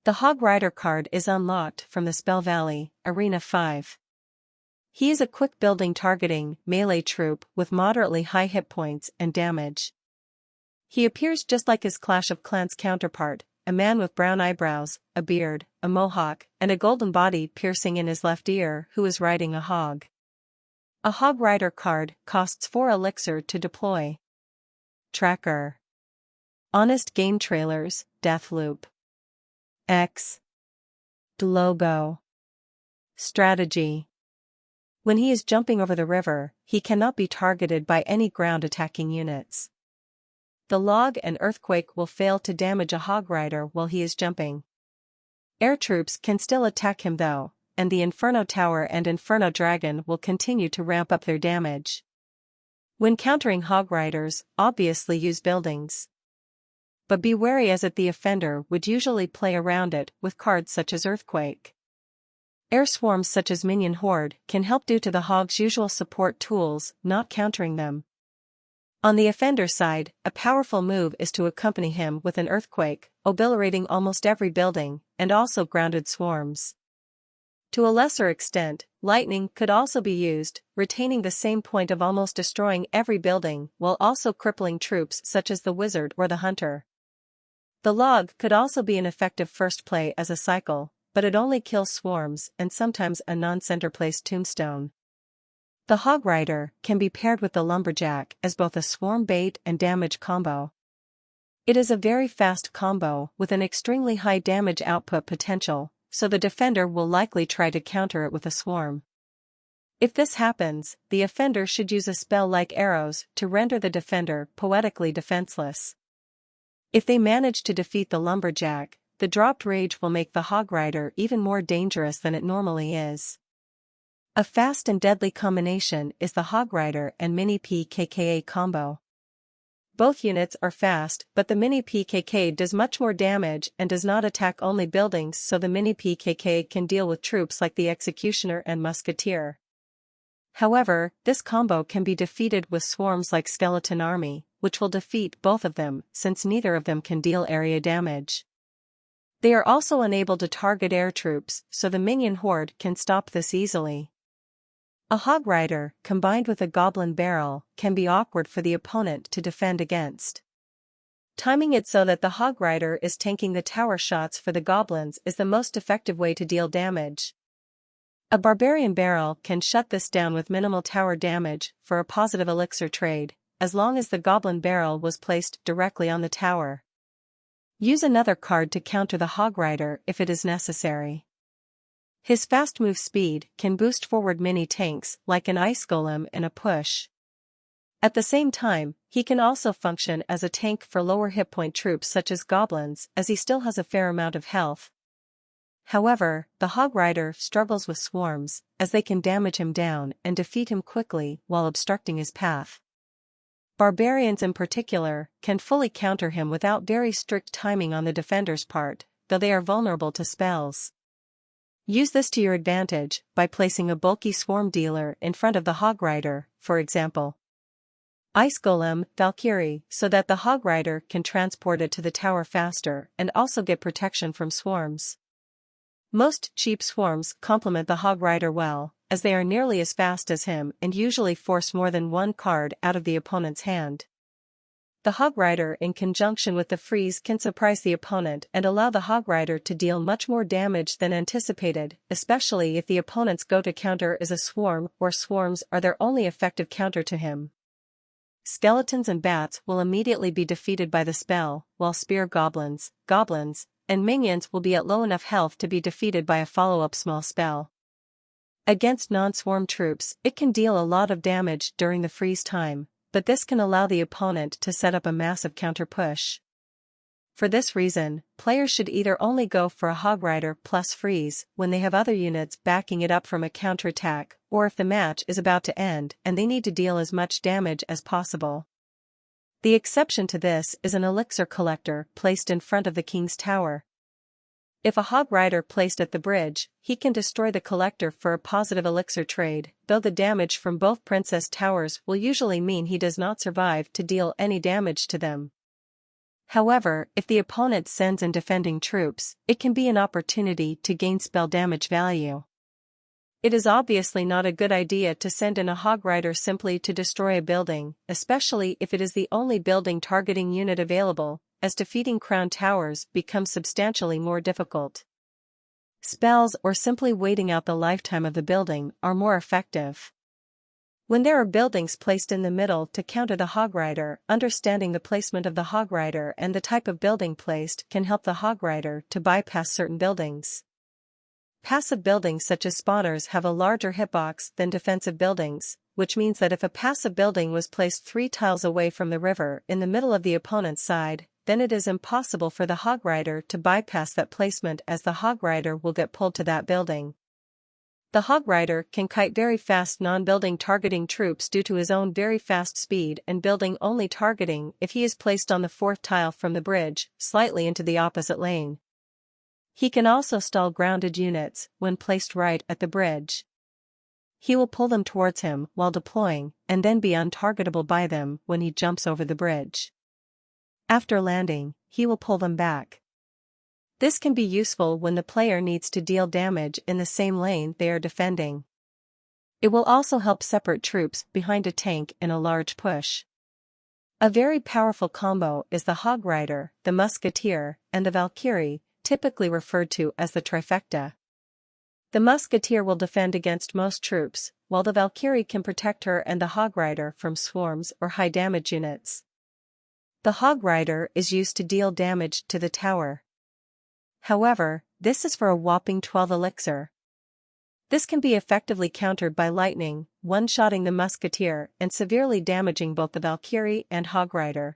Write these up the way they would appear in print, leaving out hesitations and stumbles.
The Hog Rider card is unlocked from the Spell Valley, Arena 5. He is a quick building targeting melee troop with moderately high hit points and damage. He appears just like his Clash of Clans counterpart, a man with brown eyebrows, a beard, a mohawk, and a golden body piercing in his left ear who is riding a hog. A Hog Rider card costs 4 elixir to deploy. Tracker. Honest Game Trailers, Deathloop. X. Logo. Strategy. When he is jumping over the river, he cannot be targeted by any ground attacking units. The log and earthquake will fail to damage a Hog Rider while he is jumping. Air troops can still attack him though, and the Inferno Tower and Inferno Dragon will continue to ramp up their damage. When countering Hog Riders, obviously use buildings. But be wary as the offender would usually play around it with cards such as Earthquake. Air swarms such as Minion Horde can help due to the Hog's usual support tools not countering them. On the offender side, a powerful move is to accompany him with an Earthquake, obilerating almost every building, and also grounded swarms. To a lesser extent, lightning could also be used, retaining the same point of almost destroying every building while also crippling troops such as the Wizard or the Hunter. The log could also be an effective first play as a cycle, but it only kills swarms and sometimes a non-center placed tombstone. The Hog Rider can be paired with the Lumberjack as both a swarm bait and damage combo. It is a very fast combo with an extremely high damage output potential, so the defender will likely try to counter it with a swarm. If this happens, the offender should use a spell like arrows to render the defender poetically defenseless. If they manage to defeat the Lumberjack, the dropped rage will make the Hog Rider even more dangerous than it normally is. A fast and deadly combination is the Hog Rider and Mini PKK combo. Both units are fast, but the Mini PKK does much more damage and does not attack only buildings, so the Mini PKK can deal with troops like the Executioner and Musketeer. However, this combo can be defeated with swarms like Skeleton Army, which will defeat both of them since neither of them can deal area damage. They are also unable to target air troops, so the Minion Horde can stop this easily. A Hog Rider, combined with a Goblin Barrel, can be awkward for the opponent to defend against. Timing it so that the Hog Rider is tanking the tower shots for the Goblins is the most effective way to deal damage. A Barbarian Barrel can shut this down with minimal tower damage for a positive elixir trade, as long as the Goblin Barrel was placed directly on the tower. Use another card to counter the Hog Rider if it is necessary. His fast move speed can boost forward mini tanks like an Ice Golem in a push. At the same time, he can also function as a tank for lower hit point troops such as goblins, as he still has a fair amount of health. However, the Hog Rider struggles with swarms, as they can damage him down and defeat him quickly while obstructing his path. Barbarians in particular can fully counter him without very strict timing on the defender's part, though they are vulnerable to spells. Use this to your advantage by placing a bulky swarm dealer in front of the Hog Rider, for example. Ice Golem, Valkyrie, so that the Hog Rider can transport it to the tower faster and also get protection from swarms. Most cheap swarms complement the Hog Rider well, as they are nearly as fast as him and usually force more than one card out of the opponent's hand. The Hog Rider in conjunction with the freeze can surprise the opponent and allow the Hog Rider to deal much more damage than anticipated, especially if the opponent's go-to counter is a swarm or swarms are their only effective counter to him. Skeletons and bats will immediately be defeated by the spell, while spear goblins, and minions will be at low enough health to be defeated by a follow-up small spell. Against non-swarm troops, it can deal a lot of damage during the freeze time, but this can allow the opponent to set up a massive counter-push. For this reason, players should either only go for a Hog Rider plus freeze when they have other units backing it up from a counterattack, or if the match is about to end and they need to deal as much damage as possible. The exception to this is an elixir collector placed in front of the King's Tower. If a Hog Rider placed at the bridge, he can destroy the collector for a positive elixir trade, though the damage from both Princess Towers will usually mean he does not survive to deal any damage to them. However, if the opponent sends in defending troops, it can be an opportunity to gain spell damage value. It is obviously not a good idea to send in a Hog Rider simply to destroy a building, especially if it is the only building targeting unit available, as defeating crown towers becomes substantially more difficult. Spells or simply waiting out the lifetime of the building are more effective. When there are buildings placed in the middle to counter the Hog Rider, understanding the placement of the Hog Rider and the type of building placed can help the Hog Rider to bypass certain buildings. Passive buildings such as spawners have a larger hitbox than defensive buildings, which means that if a passive building was placed 3 tiles away from the river in the middle of the opponent's side, then it is impossible for the Hog Rider to bypass that placement, as the Hog Rider will get pulled to that building. The Hog Rider can kite very fast non-building targeting troops due to his own very fast speed and building only targeting if he is placed on the 4th tile from the bridge, slightly into the opposite lane. He can also stall grounded units when placed right at the bridge. He will pull them towards him while deploying and then be untargetable by them when he jumps over the bridge. After landing, he will pull them back. This can be useful when the player needs to deal damage in the same lane they are defending. It will also help separate troops behind a tank in a large push. A very powerful combo is the Hog Rider, the Musketeer, and the Valkyrie, typically referred to as the trifecta. The Musketeer will defend against most troops, while the Valkyrie can protect her and the Hog Rider from swarms or high damage units. The Hog Rider is used to deal damage to the tower. However, this is for a whopping 12 elixir. This can be effectively countered by lightning, one-shotting the Musketeer and severely damaging both the Valkyrie and Hog Rider.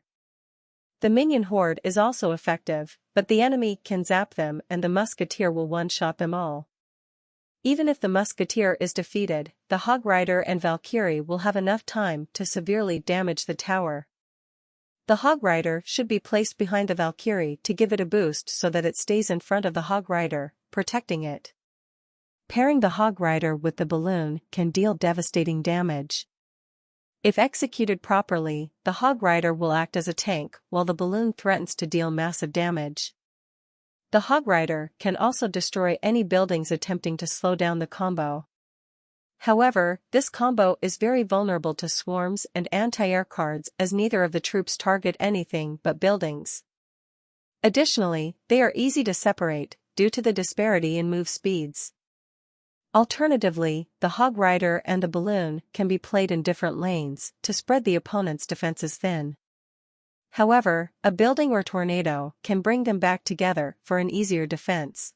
The Minion Horde is also effective, but the enemy can zap them and the Musketeer will one-shot them all. Even if the Musketeer is defeated, the Hog Rider and Valkyrie will have enough time to severely damage the tower. The Hog Rider should be placed behind the Valkyrie to give it a boost so that it stays in front of the Hog Rider, protecting it. Pairing the Hog Rider with the balloon can deal devastating damage. If executed properly, the Hog Rider will act as a tank while the balloon threatens to deal massive damage. The Hog Rider can also destroy any buildings attempting to slow down the combo. However, this combo is very vulnerable to swarms and anti-air cards, as neither of the troops target anything but buildings. Additionally, they are easy to separate, due to the disparity in move speeds. Alternatively, the Hog Rider and the balloon can be played in different lanes to spread the opponent's defenses thin. However, a building or tornado can bring them back together for an easier defense.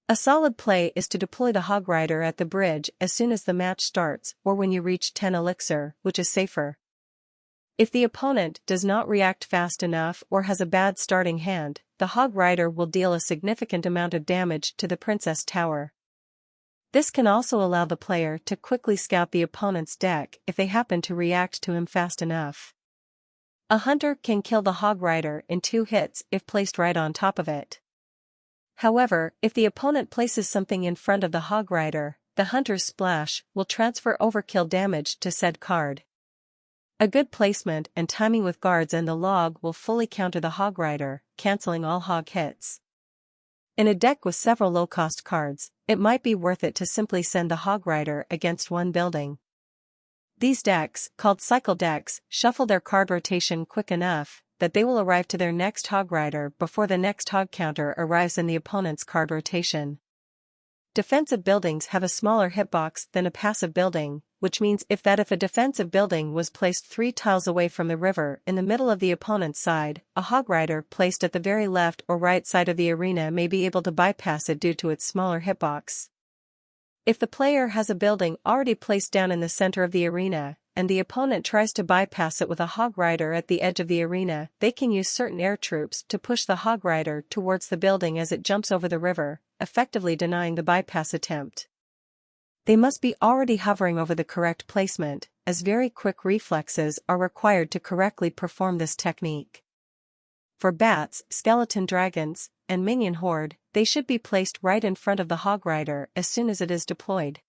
A solid play is to deploy the Hog Rider at the bridge as soon as the match starts or when you reach 10 elixir, which is safer. If the opponent does not react fast enough or has a bad starting hand, the Hog Rider will deal a significant amount of damage to the Princess Tower. This can also allow the player to quickly scout the opponent's deck if they happen to react to him fast enough. A hunter can kill the Hog Rider in 2 hits if placed right on top of it. However, if the opponent places something in front of the Hog Rider, the hunter's splash will transfer overkill damage to said card. A good placement and timing with guards and the log will fully counter the Hog Rider, cancelling all hog hits. In a deck with several low-cost cards, it might be worth it to simply send the Hog Rider against one building. These decks, called cycle decks, shuffle their card rotation quick enough that they will arrive to their next Hog Rider before the next hog counter arrives in the opponent's card rotation. Defensive buildings have a smaller hitbox than a passive building, which means if a defensive building was placed 3 tiles away from the river in the middle of the opponent's side, a Hog Rider placed at the very left or right side of the arena may be able to bypass it due to its smaller hitbox. If the player has a building already placed down in the center of the arena, and the opponent tries to bypass it with a Hog Rider at the edge of the arena, they can use certain air troops to push the Hog Rider towards the building as it jumps over the river, effectively denying the bypass attempt. They must be already hovering over the correct placement, as very quick reflexes are required to correctly perform this technique. For bats, skeleton dragons, and Minion Horde, they should be placed right in front of the Hog Rider as soon as it is deployed.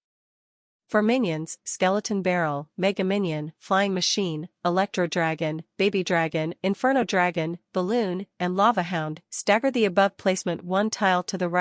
For minions, Skeleton Barrel, Mega Minion, Flying Machine, Electro Dragon, Baby Dragon, Inferno Dragon, Balloon, and Lava Hound, stagger the above placement one tile to the right.